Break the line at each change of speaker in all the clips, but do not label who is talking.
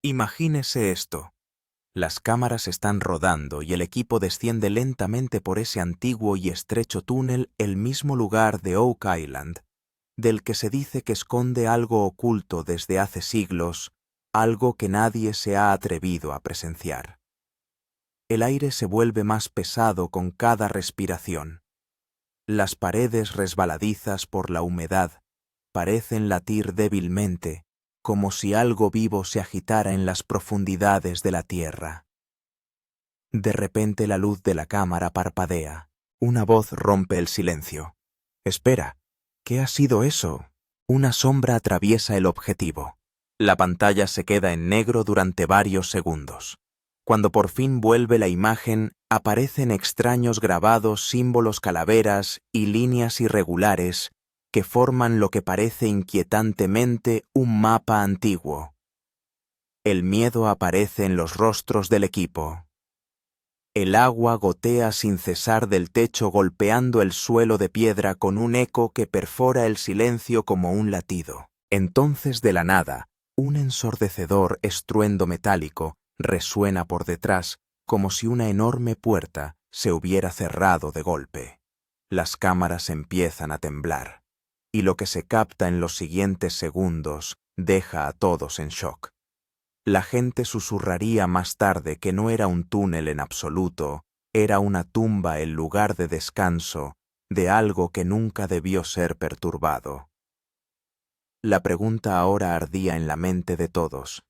Imagínese esto. Las cámaras están rodando y el equipo desciende lentamente por ese antiguo y estrecho túnel, el mismo lugar de Oak Island, del que se dice que esconde algo oculto desde hace siglos, algo que nadie se ha atrevido a presenciar. El aire se vuelve más pesado con cada respiración. Las paredes resbaladizas por la humedad parecen latir débilmente, como si algo vivo se agitara en las profundidades de la tierra. De repente la luz de la cámara parpadea. Una voz rompe el silencio. Espera, ¿qué ha sido eso? Una sombra atraviesa el objetivo. La pantalla se queda en negro durante varios segundos. Cuando por fin vuelve la imagen, aparecen extraños grabados, símbolos, calaveras y líneas irregulares que forman lo que parece inquietantemente un mapa antiguo. El miedo aparece en los rostros del equipo. El agua gotea sin cesar del techo golpeando el suelo de piedra con un eco que perfora el silencio como un latido. Entonces de la nada, un ensordecedor estruendo metálico resuena por detrás como si una enorme puerta se hubiera cerrado de golpe. Las cámaras empiezan a temblar, y lo que se capta en los siguientes segundos deja a todos en shock. La gente susurraría más tarde que no era un túnel en absoluto, era una tumba, el lugar de descanso de algo que nunca debió ser perturbado. La pregunta ahora ardía en la mente de todos.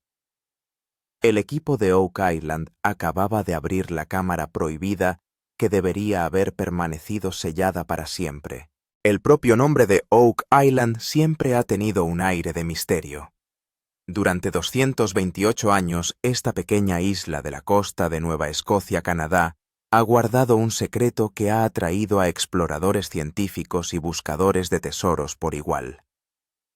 El equipo de Oak Island acababa de abrir la cámara prohibida que debería haber permanecido sellada para siempre. El propio nombre de Oak Island siempre ha tenido un aire de misterio. Durante 228 años, esta pequeña isla de la costa de Nueva Escocia, Canadá, ha guardado un secreto que ha atraído a exploradores científicos y buscadores de tesoros por igual.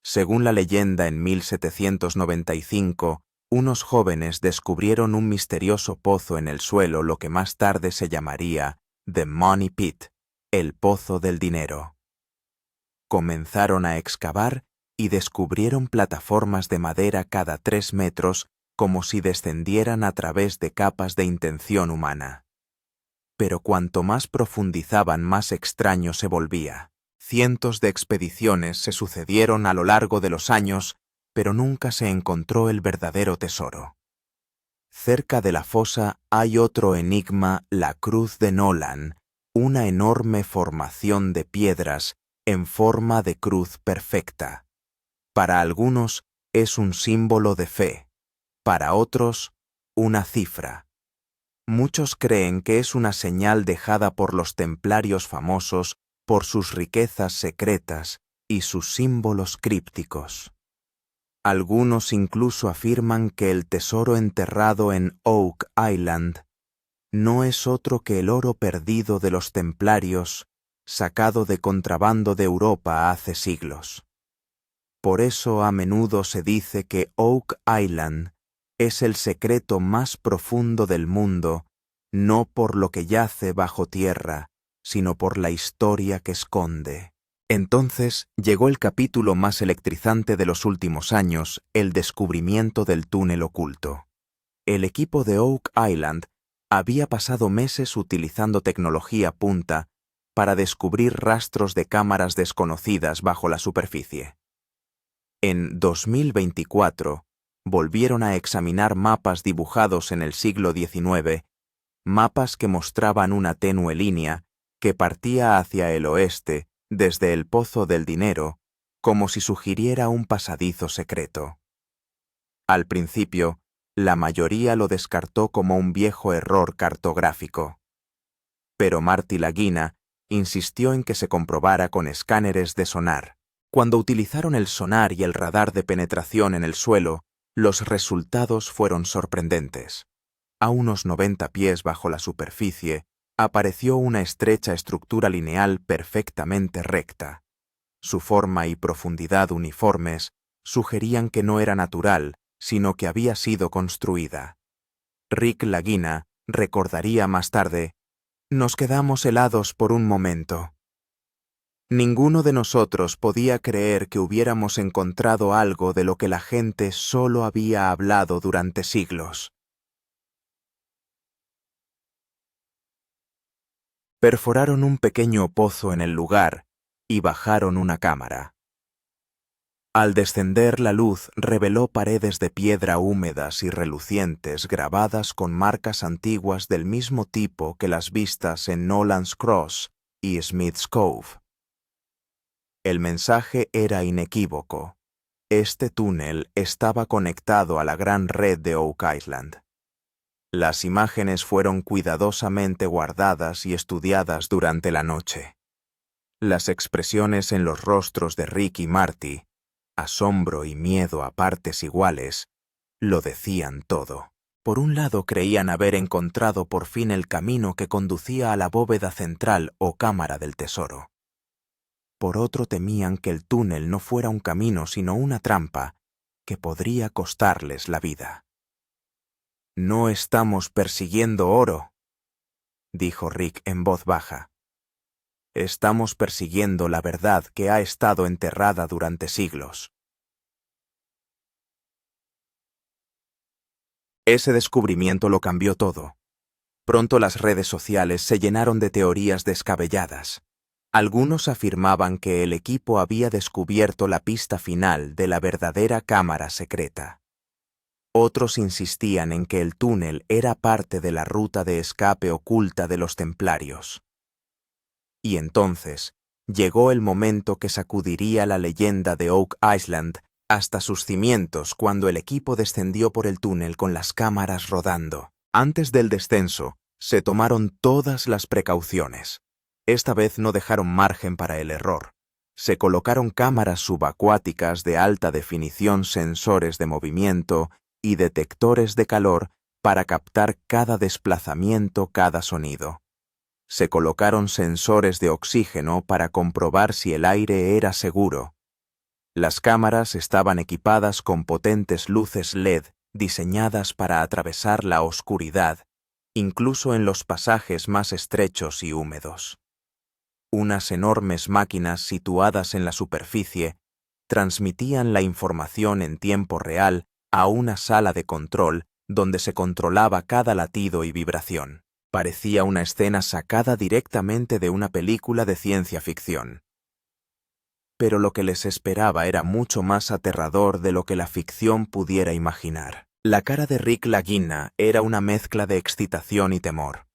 Según la leyenda, en 1795, unos jóvenes descubrieron un misterioso pozo en el suelo, lo que más tarde se llamaría The Money Pit, el pozo del dinero. Comenzaron a excavar y descubrieron plataformas de madera cada 3 metros como si descendieran a través de capas de intención humana. Pero cuanto más profundizaban, más extraño se volvía. Cientos de expediciones se sucedieron a lo largo de los años, pero nunca se encontró el verdadero tesoro. Cerca de la fosa hay otro enigma, la Cruz de Nolan, una enorme formación de piedras en forma de cruz perfecta. Para algunos es un símbolo de fe, para otros una cifra. Muchos creen que es una señal dejada por los templarios famosos por sus riquezas secretas y sus símbolos crípticos. Algunos incluso afirman que el tesoro enterrado en Oak Island no es otro que el oro perdido de los templarios, sacado de contrabando de Europa hace siglos. Por eso a menudo se dice que Oak Island es el secreto más profundo del mundo, no por lo que yace bajo tierra, sino por la historia que esconde. Entonces llegó el capítulo más electrizante de los últimos años, el descubrimiento del túnel oculto. El equipo de Oak Island había pasado meses utilizando tecnología punta para descubrir rastros de cámaras desconocidas bajo la superficie. En 2024, volvieron a examinar mapas dibujados en el siglo XIX, mapas que mostraban una tenue línea que partía hacia el oeste desde el Pozo del Dinero, como si sugiriera un pasadizo secreto. Al principio, la mayoría lo descartó como un viejo error cartográfico. Pero Marty Lagina insistió en que se comprobara con escáneres de sonar. Cuando utilizaron el sonar y el radar de penetración en el suelo, los resultados fueron sorprendentes. A unos 90 pies bajo la superficie, apareció una estrecha estructura lineal perfectamente recta. Su forma y profundidad uniformes sugerían que no era natural, sino que había sido construida. Rick Lagina recordaría más tarde: «Nos quedamos helados por un momento». Ninguno de nosotros podía creer que hubiéramos encontrado algo de lo que la gente solo había hablado durante siglos. Perforaron un pequeño pozo en el lugar y bajaron una cámara. Al descender, la luz reveló paredes de piedra húmedas y relucientes grabadas con marcas antiguas del mismo tipo que las vistas en Nolan's Cross y Smith's Cove. El mensaje era inequívoco. Este túnel estaba conectado a la gran red de Oak Island. Las imágenes fueron cuidadosamente guardadas y estudiadas durante la noche. Las expresiones en los rostros de Rick y Marty, asombro y miedo a partes iguales, lo decían todo. Por un lado creían haber encontrado por fin el camino que conducía a la bóveda central o cámara del tesoro. Por otro temían que el túnel no fuera un camino sino una trampa que podría costarles la vida. «No estamos persiguiendo oro», dijo Rick en voz baja. «Estamos persiguiendo la verdad que ha estado enterrada durante siglos». Ese descubrimiento lo cambió todo. Pronto las redes sociales se llenaron de teorías descabelladas. Algunos afirmaban que el equipo había descubierto la pista final de la verdadera cámara secreta. Otros insistían en que el túnel era parte de la ruta de escape oculta de los templarios. Y entonces llegó el momento que sacudiría la leyenda de Oak Island hasta sus cimientos cuando el equipo descendió por el túnel con las cámaras rodando. Antes del descenso, se tomaron todas las precauciones. Esta vez no dejaron margen para el error. Se colocaron cámaras subacuáticas de alta definición, sensores de movimiento y detectores de calor para captar cada desplazamiento, cada sonido. Se colocaron sensores de oxígeno para comprobar si el aire era seguro. Las cámaras estaban equipadas con potentes luces LED diseñadas para atravesar la oscuridad, incluso en los pasajes más estrechos y húmedos. Unas enormes máquinas situadas en la superficie transmitían la información en tiempo real a una sala de control donde se controlaba cada latido y vibración. Parecía una escena sacada directamente de una película de ciencia ficción. Pero lo que les esperaba era mucho más aterrador de lo que la ficción pudiera imaginar. La cara de Rick Lagina era una mezcla de excitación y temor.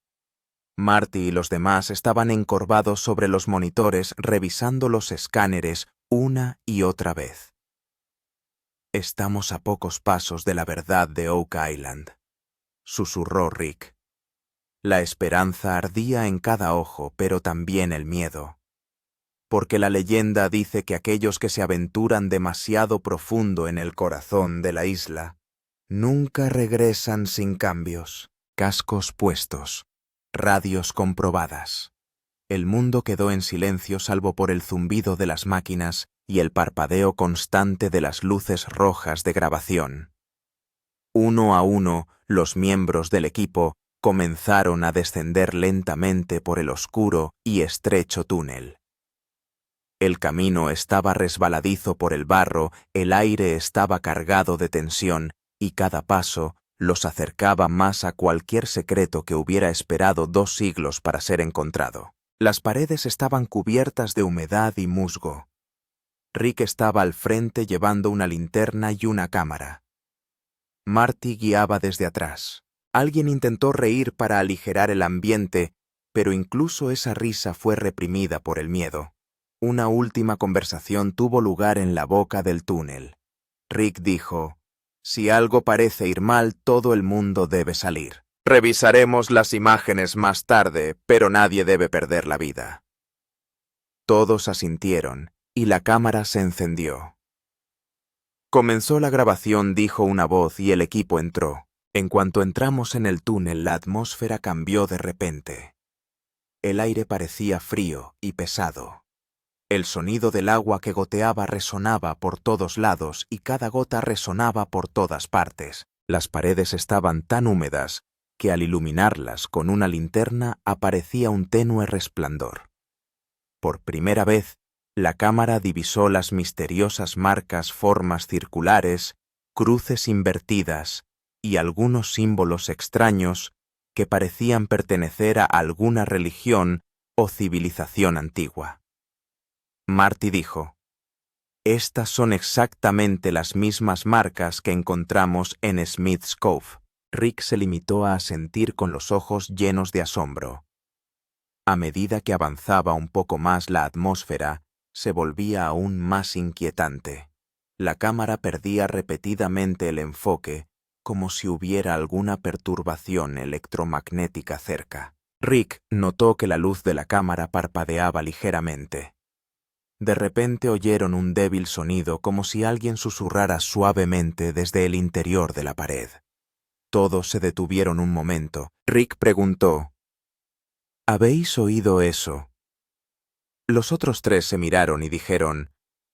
Marty y los demás estaban encorvados sobre los monitores revisando los escáneres una y otra vez. «Estamos a pocos pasos de la verdad de Oak Island», susurró Rick. La esperanza ardía en cada ojo, pero también el miedo. Porque la leyenda dice que aquellos que se aventuran demasiado profundo en el corazón de la isla nunca regresan sin cambios. Cascos puestos, radios comprobadas. El mundo quedó en silencio salvo por el zumbido de las máquinas y el parpadeo constante de las luces rojas de grabación. Uno a uno, los miembros del equipo comenzaron a descender lentamente por el oscuro y estrecho túnel. El camino estaba resbaladizo por el barro, el aire estaba cargado de tensión y cada paso los acercaba más a cualquier secreto que hubiera esperado 2 siglos para ser encontrado. Las paredes estaban cubiertas de humedad y musgo. Rick estaba al frente llevando una linterna y una cámara. Marty guiaba desde atrás. Alguien intentó reír para aligerar el ambiente, pero incluso esa risa fue reprimida por el miedo. Una última conversación tuvo lugar en la boca del túnel. Rick dijo: «Si algo parece ir mal, todo el mundo debe salir. Revisaremos las imágenes más tarde, pero nadie debe perder la vida». Todos asintieron, y la cámara se encendió. Comenzó la grabación, dijo una voz, y el equipo entró. En cuanto entramos en el túnel, la atmósfera cambió de repente. El aire parecía frío y pesado. El sonido del agua que goteaba resonaba por todos lados y cada gota resonaba por todas partes. Las paredes estaban tan húmedas que al iluminarlas con una linterna aparecía un tenue resplandor. Por primera vez, La cámara divisó las misteriosas marcas, formas circulares, cruces invertidas y algunos símbolos extraños que parecían pertenecer a alguna religión o civilización antigua. Marty dijo: «Estas son exactamente las mismas marcas que encontramos en Smith's Cove». Rick se limitó a asentir con los ojos llenos de asombro. A medida que avanzaba un poco más la atmósfera, se volvía aún más inquietante. La cámara perdía repetidamente el enfoque, como si hubiera alguna perturbación electromagnética cerca. Rick notó que la luz de la cámara parpadeaba ligeramente. De repente oyeron un débil sonido como si alguien susurrara suavemente desde el interior de la pared. Todos se detuvieron un momento. Rick preguntó: «¿Habéis oído eso?» Los otros tres se miraron y dijeron: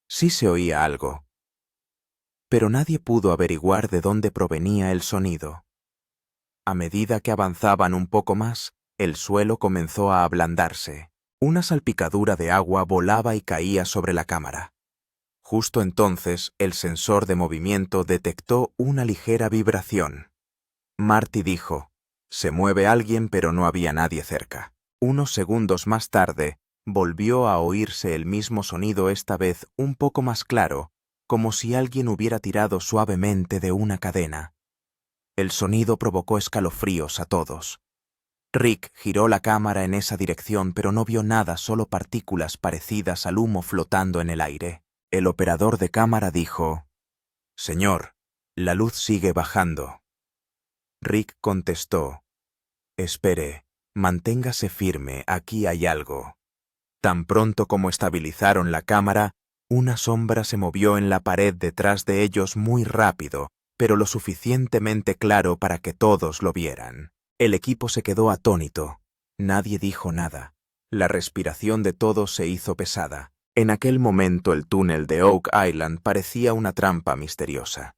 «Sí se oía algo». Pero nadie pudo averiguar de dónde provenía el sonido. A medida que avanzaban un poco más, el suelo comenzó a ablandarse. Una salpicadura de agua volaba y caía sobre la cámara. Justo entonces, el sensor de movimiento detectó una ligera vibración. Marty dijo: «Se mueve alguien, pero no había nadie cerca». Unos segundos más tarde, volvió a oírse el mismo sonido, esta vez un poco más claro, como si alguien hubiera tirado suavemente de una cadena. El sonido provocó escalofríos a todos. Rick giró la cámara en esa dirección, pero no vio nada, solo partículas parecidas al humo flotando en el aire. El operador de cámara dijo: «Señor, la luz sigue bajando». Rick contestó: «Espere, manténgase firme, aquí hay algo». Tan pronto como estabilizaron la cámara, una sombra se movió en la pared detrás de ellos muy rápido, pero lo suficientemente claro para que todos lo vieran. El equipo se quedó atónito. Nadie dijo nada. La respiración de todos se hizo pesada. En aquel momento el túnel de Oak Island parecía una trampa misteriosa.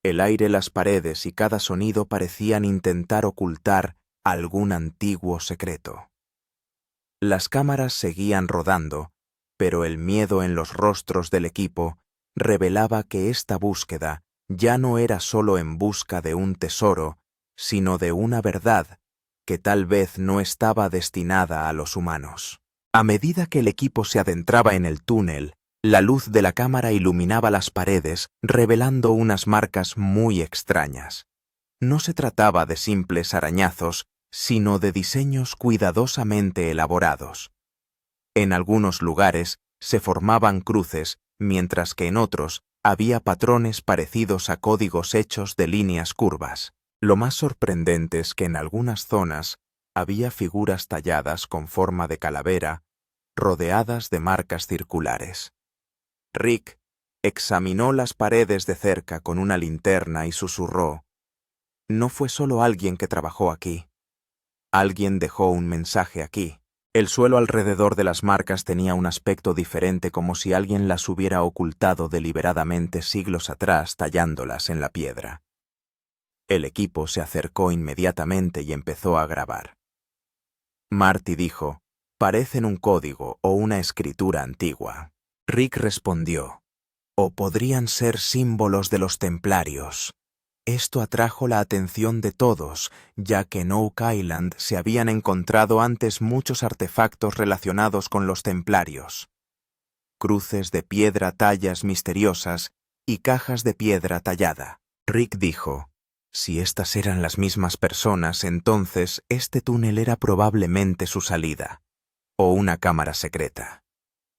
El aire, las paredes y cada sonido parecían intentar ocultar algún antiguo secreto. Las cámaras seguían rodando, pero el miedo en los rostros del equipo revelaba que esta búsqueda ya no era solo en busca de un tesoro, sino de una verdad que tal vez no estaba destinada a los humanos. A medida que el equipo se adentraba en el túnel, la luz de la cámara iluminaba las paredes, revelando unas marcas muy extrañas. No se trataba de simples arañazos, sino de diseños cuidadosamente elaborados. En algunos lugares se formaban cruces, mientras que en otros había patrones parecidos a códigos hechos de líneas curvas. Lo más sorprendente es que en algunas zonas había figuras talladas con forma de calavera, rodeadas de marcas circulares. Rick examinó las paredes de cerca con una linterna y susurró: «No fue solo alguien que trabajó aquí. Alguien dejó un mensaje aquí». El suelo alrededor de las marcas tenía un aspecto diferente, como si alguien las hubiera ocultado deliberadamente siglos atrás tallándolas en la piedra. El equipo se acercó inmediatamente y empezó a grabar. Marty dijo: «Parecen un código o una escritura antigua». Rick respondió: «O podrían ser símbolos de los templarios». Esto atrajo la atención de todos, ya que en Oak Island se habían encontrado antes muchos artefactos relacionados con los templarios. Cruces de piedra, tallas misteriosas y cajas de piedra tallada. Rick dijo: «Si estas eran las mismas personas, entonces este túnel era probablemente su salida, o una cámara secreta».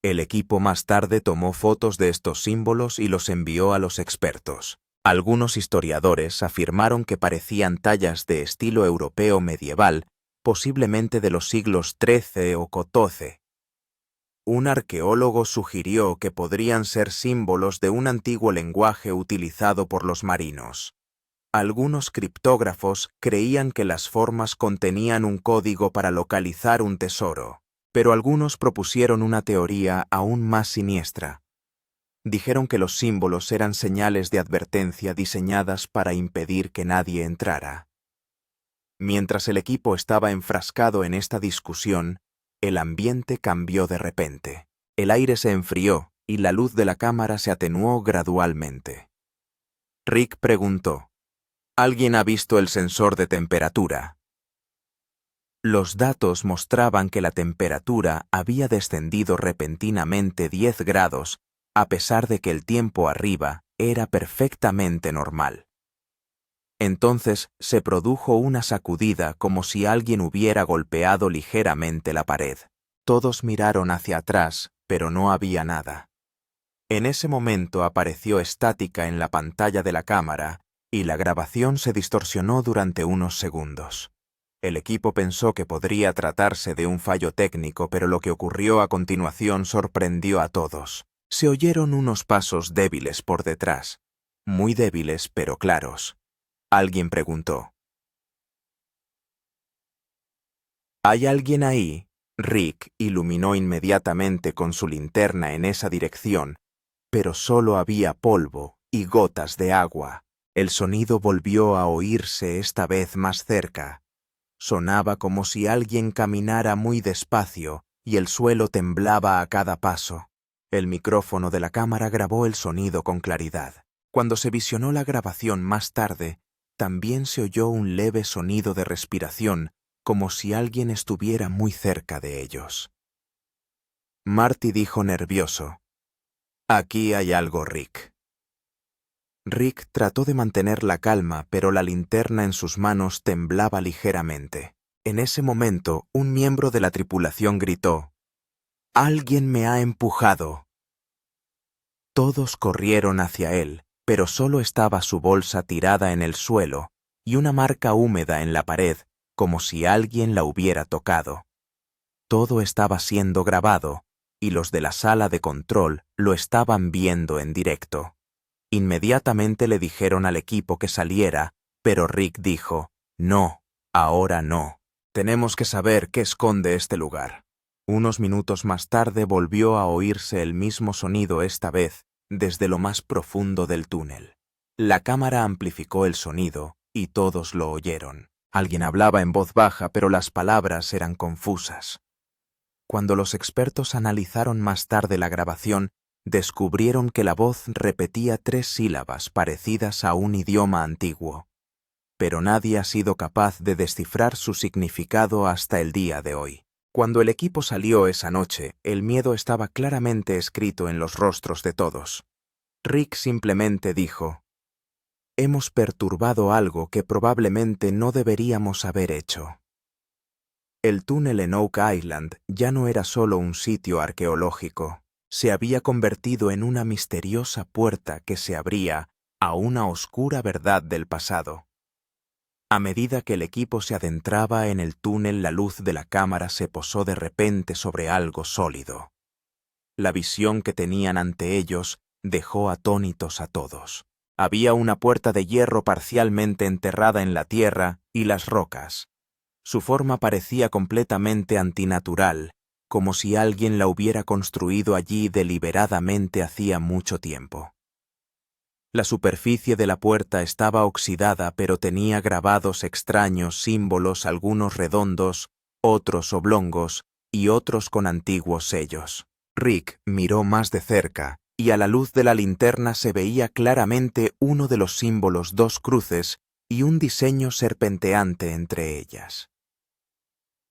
El equipo más tarde tomó fotos de estos símbolos y los envió a los expertos. Algunos historiadores afirmaron que parecían tallas de estilo europeo medieval, posiblemente de los siglos XIII o XIV. Un arqueólogo sugirió que podrían ser símbolos de un antiguo lenguaje utilizado por los marinos. Algunos criptógrafos creían que las formas contenían un código para localizar un tesoro, pero algunos propusieron una teoría aún más siniestra. Dijeron que los símbolos eran señales de advertencia diseñadas para impedir que nadie entrara. Mientras el equipo estaba enfrascado en esta discusión, el ambiente cambió de repente. El aire se enfrió y la luz de la cámara se atenuó gradualmente. Rick preguntó: ¿Alguien ha visto el sensor de temperatura? Los datos mostraban que la temperatura había descendido repentinamente 10 grados, a pesar de que el tiempo arriba era perfectamente normal. Entonces se produjo una sacudida como si alguien hubiera golpeado ligeramente la pared. Todos miraron hacia atrás, pero no había nada. En ese momento apareció estática en la pantalla de la cámara y la grabación se distorsionó durante unos segundos. El equipo pensó que podría tratarse de un fallo técnico, pero lo que ocurrió a continuación sorprendió a todos. Se oyeron unos pasos débiles por detrás, muy débiles pero claros. Alguien preguntó: ¿Hay alguien ahí? Rick iluminó inmediatamente con su linterna en esa dirección, pero solo había polvo y gotas de agua. El sonido volvió a oírse esta vez más cerca. Sonaba como si alguien caminara muy despacio y el suelo temblaba a cada paso. El micrófono de la cámara grabó el sonido con claridad. Cuando se visionó la grabación más tarde, también se oyó un leve sonido de respiración, como si alguien estuviera muy cerca de ellos. Marty dijo nervioso: «Aquí hay algo, Rick». Rick trató de mantener la calma, pero la linterna en sus manos temblaba ligeramente. En ese momento, un miembro de la tripulación gritó: «¡Alguien me ha empujado!». Todos corrieron hacia él, pero solo estaba su bolsa tirada en el suelo y una marca húmeda en la pared, como si alguien la hubiera tocado. Todo estaba siendo grabado, y los de la sala de control lo estaban viendo en directo. Inmediatamente le dijeron al equipo que saliera, pero Rick dijo: «No, ahora no. Tenemos que saber qué esconde este lugar». Unos minutos más tarde volvió a oírse el mismo sonido, esta vez desde lo más profundo del túnel. La cámara amplificó el sonido y todos lo oyeron. Alguien hablaba en voz baja, pero las palabras eran confusas. Cuando los expertos analizaron más tarde la grabación, descubrieron que la voz repetía 3 sílabas parecidas a un idioma antiguo, pero nadie ha sido capaz de descifrar su significado hasta el día de hoy. Cuando el equipo salió esa noche, el miedo estaba claramente escrito en los rostros de todos. Rick simplemente dijo: «Hemos perturbado algo que probablemente no deberíamos haber hecho». El túnel en Oak Island ya no era solo un sitio arqueológico. Se había convertido en una misteriosa puerta que se abría a una oscura verdad del pasado. A medida que el equipo se adentraba en el túnel, la luz de la cámara se posó de repente sobre algo sólido. La visión que tenían ante ellos dejó atónitos a todos. Había una puerta de hierro parcialmente enterrada en la tierra y las rocas. Su forma parecía completamente antinatural, como si alguien la hubiera construido allí deliberadamente hacía mucho tiempo. La superficie de la puerta estaba oxidada, pero tenía grabados extraños símbolos, algunos redondos, otros oblongos y otros con antiguos sellos. Rick miró más de cerca y a la luz de la linterna se veía claramente uno de los símbolos, 2 cruces y un diseño serpenteante entre ellas.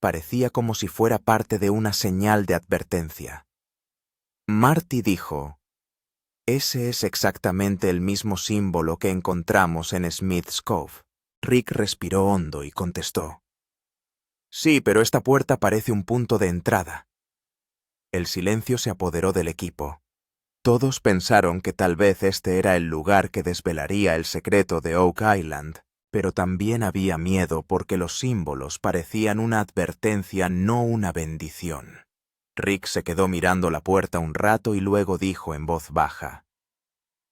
Parecía como si fuera parte de una señal de advertencia. Marty dijo: «Ese es exactamente el mismo símbolo que encontramos en Smith's Cove». Rick respiró hondo y contestó: «Sí, pero esta puerta parece un punto de entrada». El silencio se apoderó del equipo. Todos pensaron que tal vez este era el lugar que desvelaría el secreto de Oak Island, pero también había miedo porque los símbolos parecían una advertencia, no una bendición. Rick se quedó mirando la puerta un rato y luego dijo en voz baja: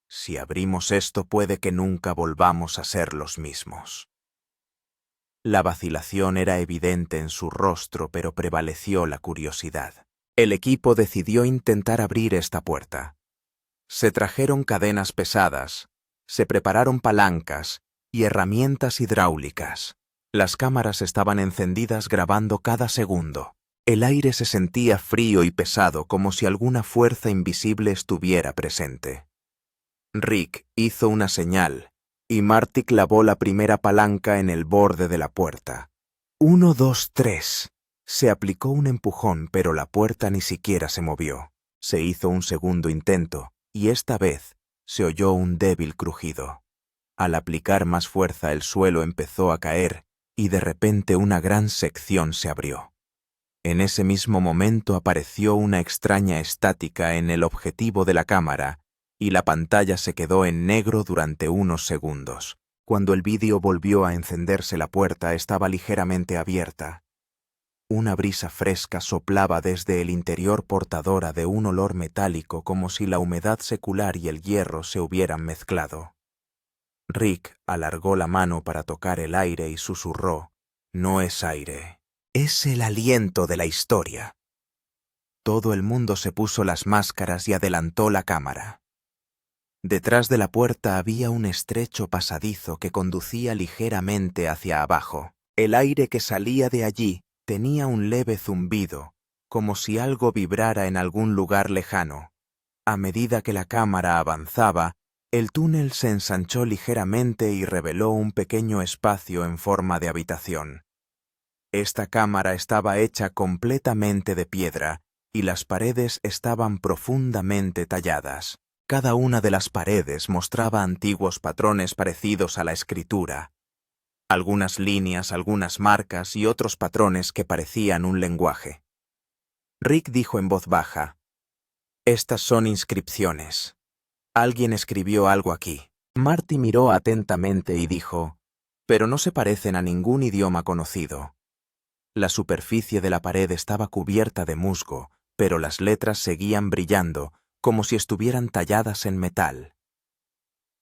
«Si abrimos esto puede que nunca volvamos a ser los mismos». La vacilación era evidente en su rostro, pero prevaleció la curiosidad. El equipo decidió intentar abrir esta puerta. Se trajeron cadenas pesadas, se prepararon palancas y herramientas hidráulicas. Las cámaras estaban encendidas grabando cada segundo. El aire se sentía frío y pesado como si alguna fuerza invisible estuviera presente. Rick hizo una señal y Marty clavó la primera palanca en el borde de la puerta. 1, 2, 3. Se aplicó un empujón, pero la puerta ni siquiera se movió. Se hizo un segundo intento y esta vez se oyó un débil crujido. Al aplicar más fuerza, el suelo empezó a caer y de repente una gran sección se abrió. En ese mismo momento apareció una extraña estática en el objetivo de la cámara y la pantalla se quedó en negro durante unos segundos. Cuando el vídeo volvió a encenderse, la puerta estaba ligeramente abierta. Una brisa fresca soplaba desde el interior, portadora de un olor metálico como si la humedad secular y el hierro se hubieran mezclado. Rick alargó la mano para tocar el aire y susurró: «No es aire, es el aliento de la historia». Todo el mundo se puso las máscaras y adelantó la cámara. Detrás de la puerta había un estrecho pasadizo que conducía ligeramente hacia abajo. El aire que salía de allí tenía un leve zumbido, como si algo vibrara en algún lugar lejano. A medida que la cámara avanzaba, el túnel se ensanchó ligeramente y reveló un pequeño espacio en forma de habitación. Esta cámara estaba hecha completamente de piedra y las paredes estaban profundamente talladas. Cada una de las paredes mostraba antiguos patrones parecidos a la escritura. Algunas líneas, algunas marcas y otros patrones que parecían un lenguaje. Rick dijo en voz baja: «Estas son inscripciones. Alguien escribió algo aquí». Marty miró atentamente y dijo: «Pero no se parecen a ningún idioma conocido». La superficie de la pared estaba cubierta de musgo, pero las letras seguían brillando, como si estuvieran talladas en metal.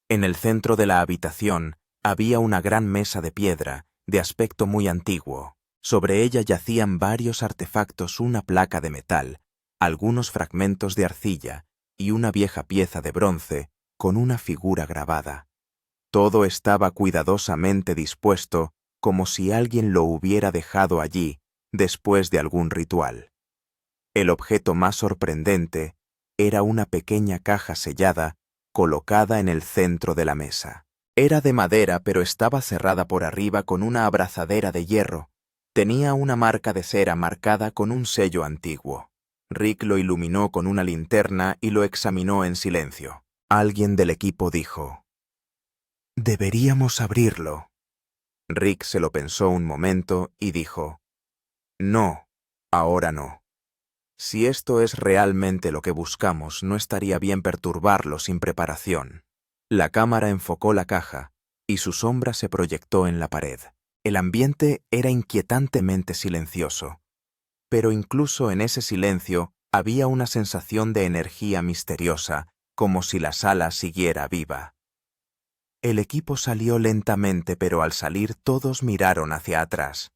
En el centro de la habitación había una gran mesa de piedra, de aspecto muy antiguo. Sobre ella yacían varios artefactos, una placa de metal, algunos fragmentos de arcilla y una vieja pieza de bronce con una figura grabada. Todo estaba cuidadosamente dispuesto, como si alguien lo hubiera dejado allí después de algún ritual. El objeto más sorprendente era una pequeña caja sellada colocada en el centro de la mesa. Era de madera, pero estaba cerrada por arriba con una abrazadera de hierro. Tenía una marca de cera marcada con un sello antiguo. Rick lo iluminó con una linterna y lo examinó en silencio. Alguien del equipo dijo: «Deberíamos abrirlo». Rick se lo pensó un momento y dijo: «No, ahora no. Si esto es realmente lo que buscamos, no estaría bien perturbarlo sin preparación». La cámara enfocó la caja y su sombra se proyectó en la pared. El ambiente era inquietantemente silencioso, pero incluso en ese silencio había una sensación de energía misteriosa, como si la sala siguiera viva. El equipo salió lentamente, pero al salir todos miraron hacia atrás.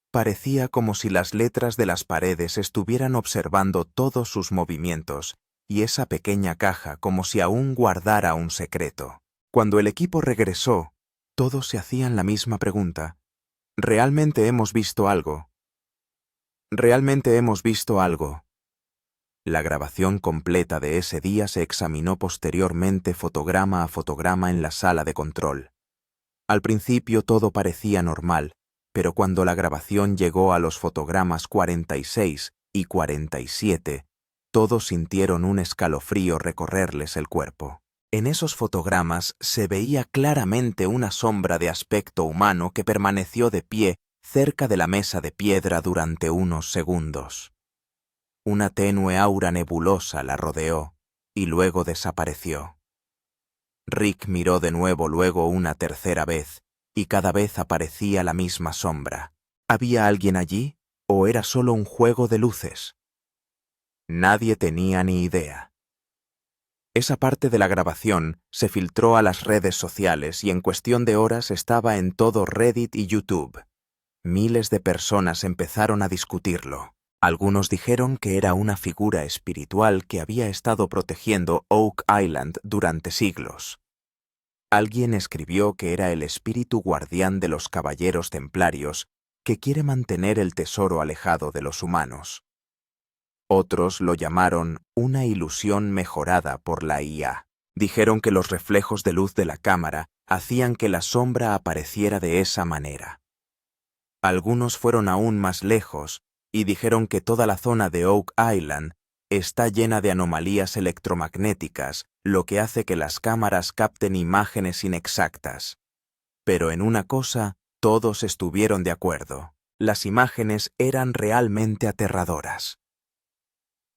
Parecía como si las letras de las paredes estuvieran observando todos sus movimientos, y esa pequeña caja como si aún guardara un secreto. Cuando el equipo regresó, todos se hacían la misma pregunta: ¿realmente hemos visto algo? ¿Realmente hemos visto algo? La grabación completa de ese día se examinó posteriormente fotograma a fotograma en la sala de control. Al principio todo parecía normal, pero cuando la grabación llegó a los fotogramas 46 y 47, todos sintieron un escalofrío recorrerles el cuerpo. En esos fotogramas se veía claramente una sombra de aspecto humano que permaneció de pie cerca de la mesa de piedra durante unos segundos. Una tenue aura nebulosa la rodeó y luego desapareció. Rick miró de nuevo, luego una tercera vez, y cada vez aparecía la misma sombra. ¿Había alguien allí o era solo un juego de luces? Nadie tenía ni idea. Esa parte de la grabación se filtró a las redes sociales y en cuestión de horas estaba en todo Reddit y YouTube. Miles de personas empezaron a discutirlo. Algunos dijeron que era una figura espiritual que había estado protegiendo Oak Island durante siglos. Alguien escribió que era el espíritu guardián de los caballeros templarios que quiere mantener el tesoro alejado de los humanos. Otros lo llamaron una ilusión mejorada por la IA. Dijeron que los reflejos de luz de la cámara hacían que la sombra apareciera de esa manera. Algunos fueron aún más lejos y dijeron que toda la zona de Oak Island está llena de anomalías electromagnéticas, lo que hace que las cámaras capten imágenes inexactas. Pero en una cosa, todos estuvieron de acuerdo. Las imágenes eran realmente aterradoras.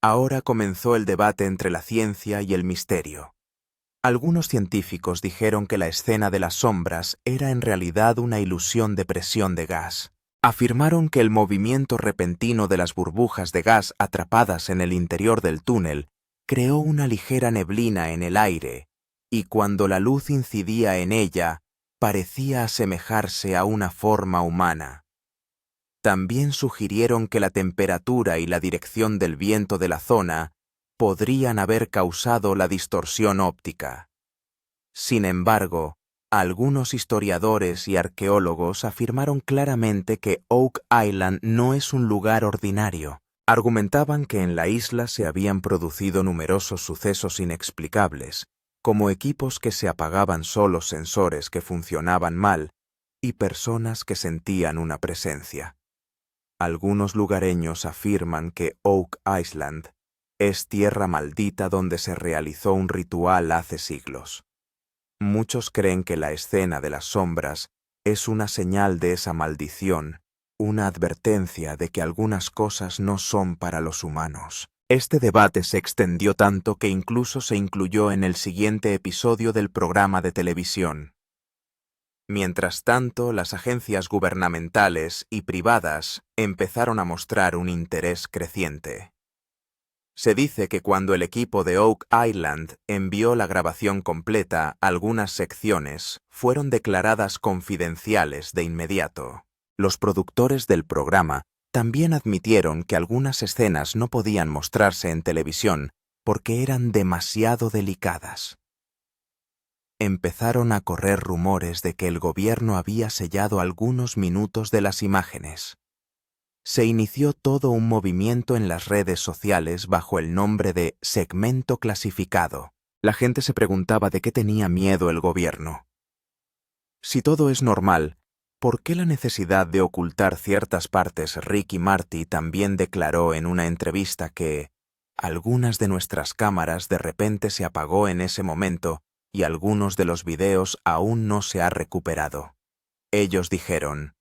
Ahora comenzó el debate entre la ciencia y el misterio. Algunos científicos dijeron que la escena de las sombras era en realidad una ilusión de presión de gas. Afirmaron que el movimiento repentino de las burbujas de gas atrapadas en el interior del túnel creó una ligera neblina en el aire, y cuando la luz incidía en ella, parecía asemejarse a una forma humana. También sugirieron que la temperatura y la dirección del viento de la zona podrían haber causado la distorsión óptica. Sin embargo, algunos historiadores y arqueólogos afirmaron claramente que Oak Island no es un lugar ordinario. Argumentaban que en la isla se habían producido numerosos sucesos inexplicables, como equipos que se apagaban solos, sensores que funcionaban mal y personas que sentían una presencia. Algunos lugareños afirman que Oak Island es tierra maldita donde se realizó un ritual hace siglos. Muchos creen que la escena de las sombras es una señal de esa maldición, una advertencia de que algunas cosas no son para los humanos. Este debate se extendió tanto que incluso se incluyó en el siguiente episodio del programa de televisión. Mientras tanto, las agencias gubernamentales y privadas empezaron a mostrar un interés creciente. Se dice que cuando el equipo de Oak Island envió la grabación completa, algunas secciones fueron declaradas confidenciales de inmediato. Los productores del programa también admitieron que algunas escenas no podían mostrarse en televisión porque eran demasiado delicadas. Empezaron a correr rumores de que el gobierno había sellado algunos minutos de las imágenes. Se inició todo un movimiento en las redes sociales bajo el nombre de segmento clasificado. La gente se preguntaba de qué tenía miedo el gobierno. Si todo es normal, ¿por qué la necesidad de ocultar ciertas partes? Ricky Marty también declaró en una entrevista que algunas de nuestras cámaras de repente se apagó en ese momento y algunos de los videos aún no se ha recuperado. Ellos dijeron: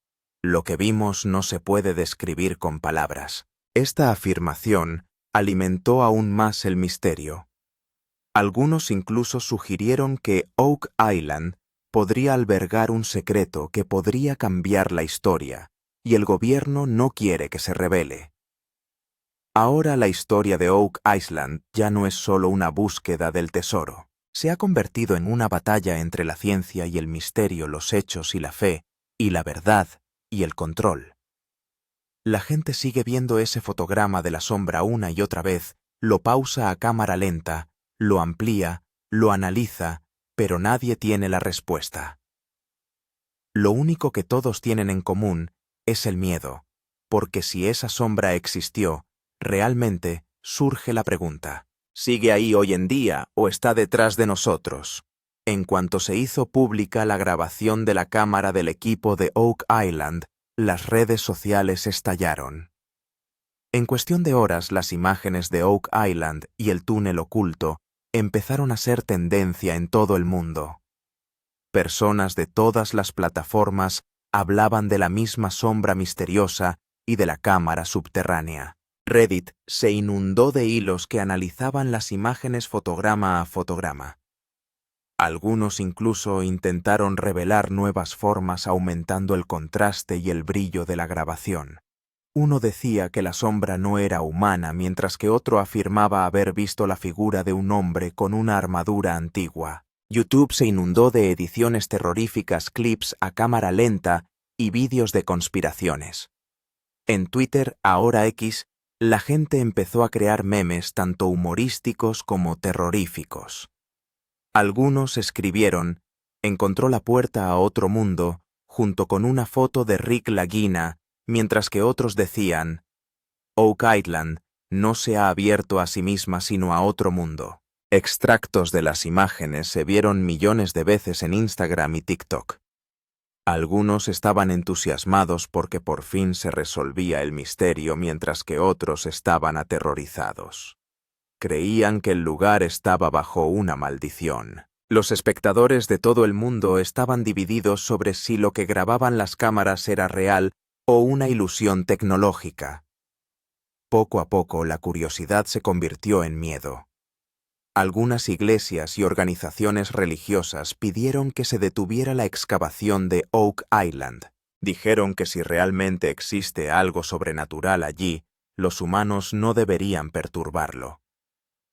lo que vimos no se puede describir con palabras. Esta afirmación alimentó aún más el misterio. Algunos incluso sugirieron que Oak Island podría albergar un secreto que podría cambiar la historia, y el gobierno no quiere que se revele. Ahora la historia de Oak Island ya no es solo una búsqueda del tesoro. Se ha convertido en una batalla entre la ciencia y el misterio, los hechos y la fe, y la verdad y el control. La gente sigue viendo ese fotograma de la sombra una y otra vez, lo pausa a cámara lenta, lo amplía, lo analiza, pero nadie tiene la respuesta. Lo único que todos tienen en común es el miedo, porque si esa sombra existió, realmente surge la pregunta: ¿sigue ahí hoy en día o está detrás de nosotros? En cuanto se hizo pública la grabación de la cámara del equipo de Oak Island, las redes sociales estallaron. En cuestión de horas, las imágenes de Oak Island y el túnel oculto empezaron a ser tendencia en todo el mundo. Personas de todas las plataformas hablaban de la misma sombra misteriosa y de la cámara subterránea. Reddit se inundó de hilos que analizaban las imágenes fotograma a fotograma. Algunos incluso intentaron revelar nuevas formas aumentando el contraste y el brillo de la grabación. Uno decía que la sombra no era humana, mientras que otro afirmaba haber visto la figura de un hombre con una armadura antigua. YouTube se inundó de ediciones terroríficas, clips a cámara lenta y vídeos de conspiraciones. En Twitter, ahora X, la gente empezó a crear memes tanto humorísticos como terroríficos. Algunos escribieron: encontró la puerta a otro mundo, junto con una foto de Rick Lagina mientras que otros decían, Oak Island no se ha abierto a sí misma sino a otro mundo. Extractos de las imágenes se vieron millones de veces en Instagram y TikTok. Algunos estaban entusiasmados porque por fin se resolvía el misterio, mientras que otros estaban aterrorizados. Creían que el lugar estaba bajo una maldición. Los espectadores de todo el mundo estaban divididos sobre si lo que grababan las cámaras era real o una ilusión tecnológica. Poco a poco la curiosidad se convirtió en miedo. Algunas iglesias y organizaciones religiosas pidieron que se detuviera la excavación de Oak Island. Dijeron que si realmente existe algo sobrenatural allí, los humanos no deberían perturbarlo.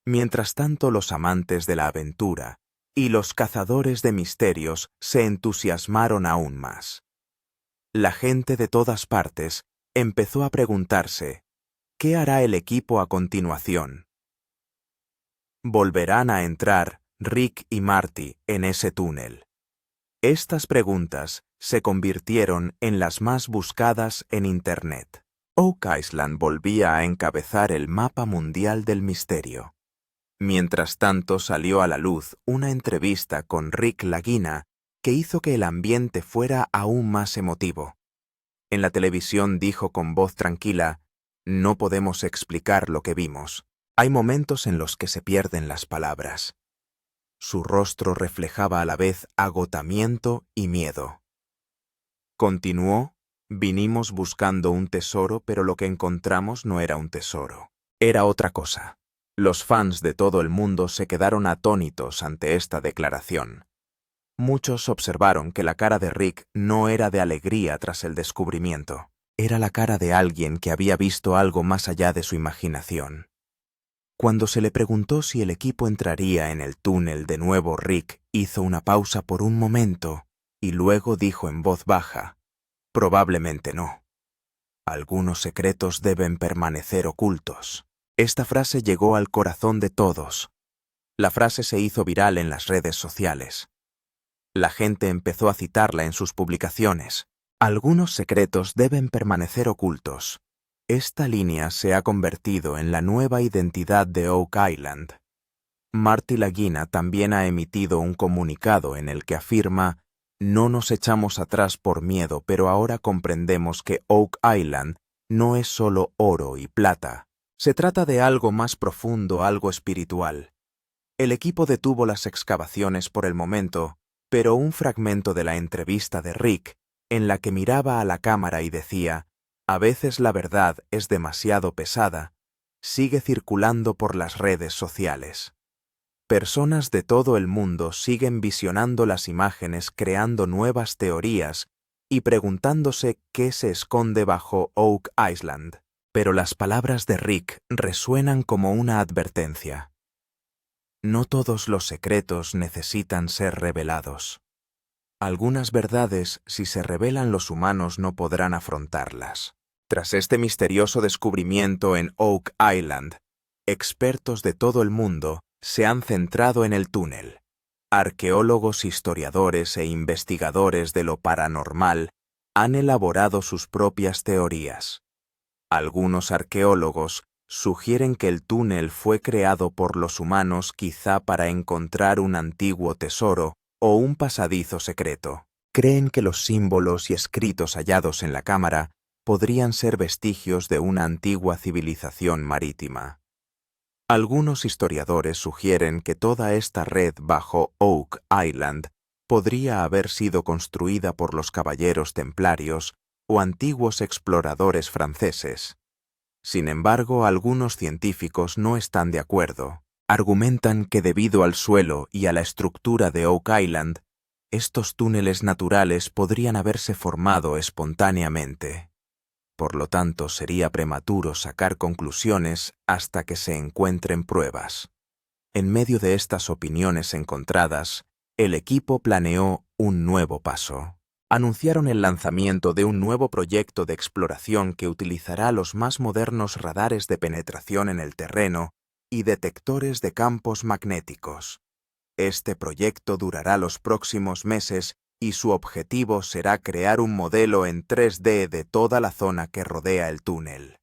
Mientras tanto, los amantes de la aventura y los cazadores de misterios se entusiasmaron aún más. La gente de todas partes empezó a preguntarse, ¿qué hará el equipo a continuación? ¿Volverán a entrar Rick y Marty en ese túnel? Estas preguntas se convirtieron en las más buscadas en Internet. Oak Island volvía a encabezar el mapa mundial del misterio. Mientras tanto, salió a la luz una entrevista con Rick Lagina que hizo que el ambiente fuera aún más emotivo. En la televisión dijo con voz tranquila, «No podemos explicar lo que vimos. Hay momentos en los que se pierden las palabras». Su rostro reflejaba a la vez agotamiento y miedo. Continuó, «Vinimos buscando un tesoro, pero lo que encontramos no era un tesoro. Era otra cosa». Los fans de todo el mundo se quedaron atónitos ante esta declaración. Muchos observaron que la cara de Rick no era de alegría tras el descubrimiento. Era la cara de alguien que había visto algo más allá de su imaginación. Cuando se le preguntó si el equipo entraría en el túnel de nuevo, Rick hizo una pausa por un momento y luego dijo en voz baja, «Probablemente no. Algunos secretos deben permanecer ocultos». Esta frase llegó al corazón de todos. La frase se hizo viral en las redes sociales. La gente empezó a citarla en sus publicaciones. Algunos secretos deben permanecer ocultos. Esta línea se ha convertido en la nueva identidad de Oak Island. Marty Lagina también ha emitido un comunicado en el que afirma, «No nos echamos atrás por miedo, pero ahora comprendemos que Oak Island no es solo oro y plata. Se trata de algo más profundo, algo espiritual». El equipo detuvo las excavaciones por el momento, pero un fragmento de la entrevista de Rick, en la que miraba a la cámara y decía, «A veces la verdad es demasiado pesada», sigue circulando por las redes sociales. Personas de todo el mundo siguen visionando las imágenes, creando nuevas teorías y preguntándose qué se esconde bajo Oak Island. Pero las palabras de Rick resuenan como una advertencia. No todos los secretos necesitan ser revelados. Algunas verdades, si se revelan, los humanos no podrán afrontarlas. Tras este misterioso descubrimiento en Oak Island, expertos de todo el mundo se han centrado en el túnel. Arqueólogos, historiadores e investigadores de lo paranormal han elaborado sus propias teorías. Algunos arqueólogos sugieren que el túnel fue creado por los humanos quizá para encontrar un antiguo tesoro o un pasadizo secreto. Creen que los símbolos y escritos hallados en la cámara podrían ser vestigios de una antigua civilización marítima. Algunos historiadores sugieren que toda esta red bajo Oak Island podría haber sido construida por los caballeros templarios o antiguos exploradores franceses. Sin embargo, algunos científicos no están de acuerdo. Argumentan que debido al suelo y a la estructura de Oak Island, estos túneles naturales podrían haberse formado espontáneamente. Por lo tanto, sería prematuro sacar conclusiones hasta que se encuentren pruebas. En medio de estas opiniones encontradas, el equipo planeó un nuevo paso. Anunciaron el lanzamiento de un nuevo proyecto de exploración que utilizará los más modernos radares de penetración en el terreno y detectores de campos magnéticos. Este proyecto durará los próximos meses y su objetivo será crear un modelo en 3D de toda la zona que rodea el túnel.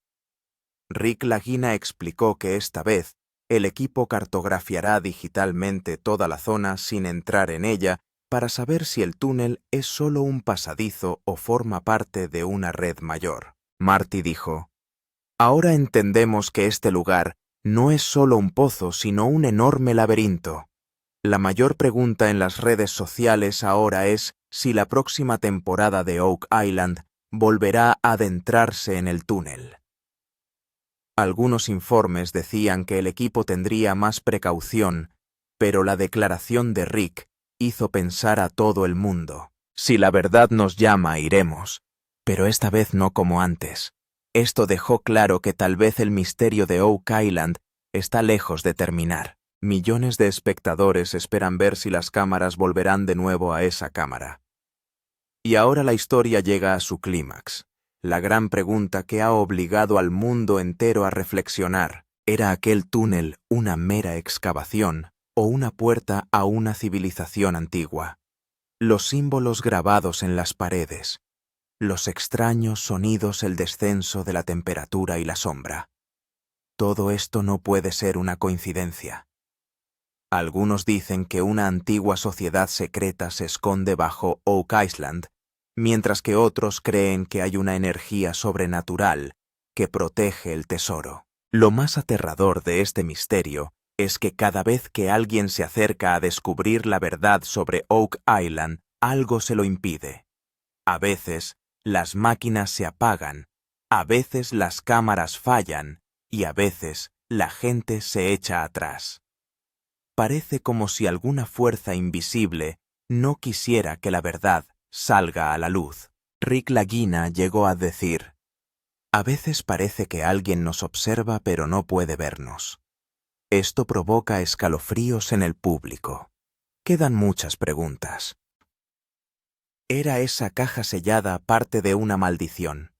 Rick Lagina explicó que esta vez el equipo cartografiará digitalmente toda la zona sin entrar en ella para saber si el túnel es solo un pasadizo o forma parte de una red mayor. Marty dijo: «Ahora entendemos que este lugar no es solo un pozo, sino un enorme laberinto. La mayor pregunta en las redes sociales ahora es si la próxima temporada de Oak Island volverá a adentrarse en el túnel». Algunos informes decían que el equipo tendría más precaución, pero la declaración de Rick hizo pensar a todo el mundo. Si la verdad nos llama, iremos, pero esta vez no como antes. Esto dejó claro que tal vez el misterio de Oak Island está lejos de terminar. Millones de espectadores esperan ver si las cámaras volverán de nuevo a esa cámara. Y ahora la historia llega a su clímax. La gran pregunta que ha obligado al mundo entero a reflexionar: ¿era aquel túnel una mera excavación o una puerta a una civilización antigua? Los símbolos grabados en las paredes, los extraños sonidos, el descenso de la temperatura y la sombra. Todo esto no puede ser una coincidencia. Algunos dicen que una antigua sociedad secreta se esconde bajo Oak Island, mientras que otros creen que hay una energía sobrenatural que protege el tesoro. Lo más aterrador de este misterio es que cada vez que alguien se acerca a descubrir la verdad sobre Oak Island, algo se lo impide. A veces, las máquinas se apagan, a veces las cámaras fallan y a veces la gente se echa atrás. Parece como si alguna fuerza invisible no quisiera que la verdad salga a la luz. Rick Lagina llegó a decir: «A veces parece que alguien nos observa pero no puede vernos». Esto provoca escalofríos en el público. Quedan muchas preguntas. ¿Era esa caja sellada parte de una maldición?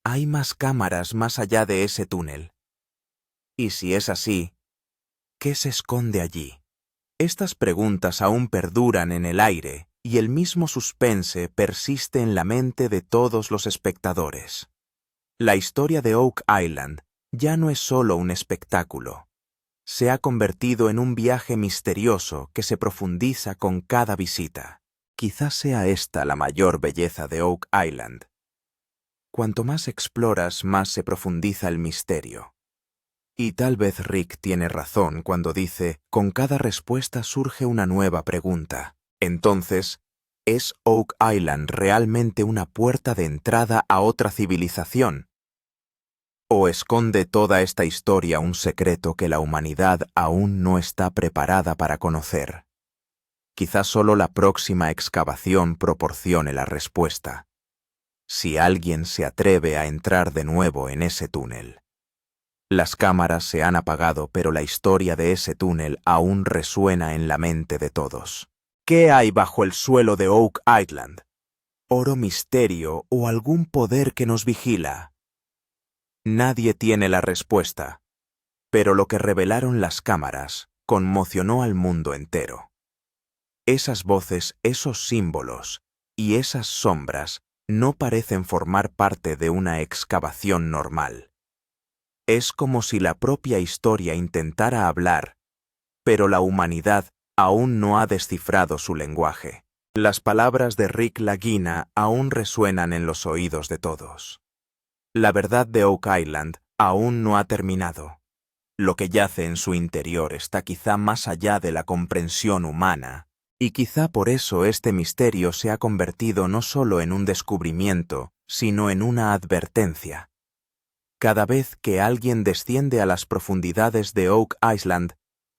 ¿Hay más cámaras más allá de ese túnel? Y si es así, ¿qué se esconde allí? Estas preguntas aún perduran en el aire y el mismo suspense persiste en la mente de todos los espectadores. La historia de Oak Island ya no es solo un espectáculo. Se ha convertido en un viaje misterioso que se profundiza con cada visita. Quizás sea esta la mayor belleza de Oak Island. Cuanto más exploras, más se profundiza el misterio. Y tal vez Rick tiene razón cuando dice: con cada respuesta surge una nueva pregunta. Entonces, ¿es Oak Island realmente una puerta de entrada a otra civilización? ¿O esconde toda esta historia un secreto que la humanidad aún no está preparada para conocer? Quizás solo la próxima excavación proporcione la respuesta. Si alguien se atreve a entrar de nuevo en ese túnel. Las cámaras se han apagado, pero la historia de ese túnel aún resuena en la mente de todos. ¿Qué hay bajo el suelo de Oak Island? ¿Oro, misterio o algún poder que nos vigila? Nadie tiene la respuesta, pero lo que revelaron las cámaras conmocionó al mundo entero. Esas voces, esos símbolos y esas sombras no parecen formar parte de una excavación normal. Es como si la propia historia intentara hablar, pero la humanidad aún no ha descifrado su lenguaje. Las palabras de Rick Lagina aún resuenan en los oídos de todos. La verdad de Oak Island aún no ha terminado. Lo que yace en su interior está quizá más allá de la comprensión humana, y quizá por eso este misterio se ha convertido no solo en un descubrimiento, sino en una advertencia. Cada vez que alguien desciende a las profundidades de Oak Island,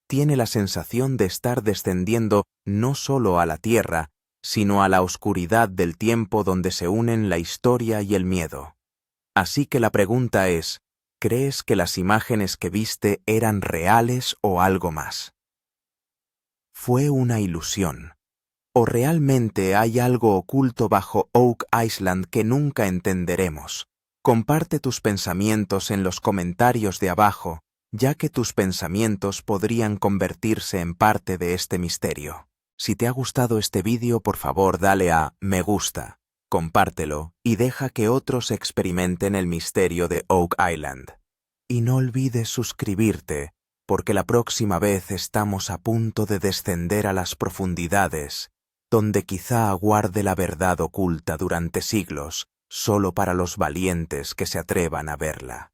tiene la sensación de estar descendiendo no solo a la tierra, sino a la oscuridad del tiempo donde se unen la historia y el miedo. Así que la pregunta es: ¿crees que las imágenes que viste eran reales o algo más? ¿Fue una ilusión? ¿O realmente hay algo oculto bajo Oak Island que nunca entenderemos? Comparte tus pensamientos en los comentarios de abajo, ya que tus pensamientos podrían convertirse en parte de este misterio. Si te ha gustado este vídeo, por favor dale a me gusta, compártelo y deja que otros experimenten el misterio de Oak Island. Y no olvides suscribirte, porque la próxima vez estamos a punto de descender a las profundidades, donde quizá aguarde la verdad oculta durante siglos, solo para los valientes que se atrevan a verla.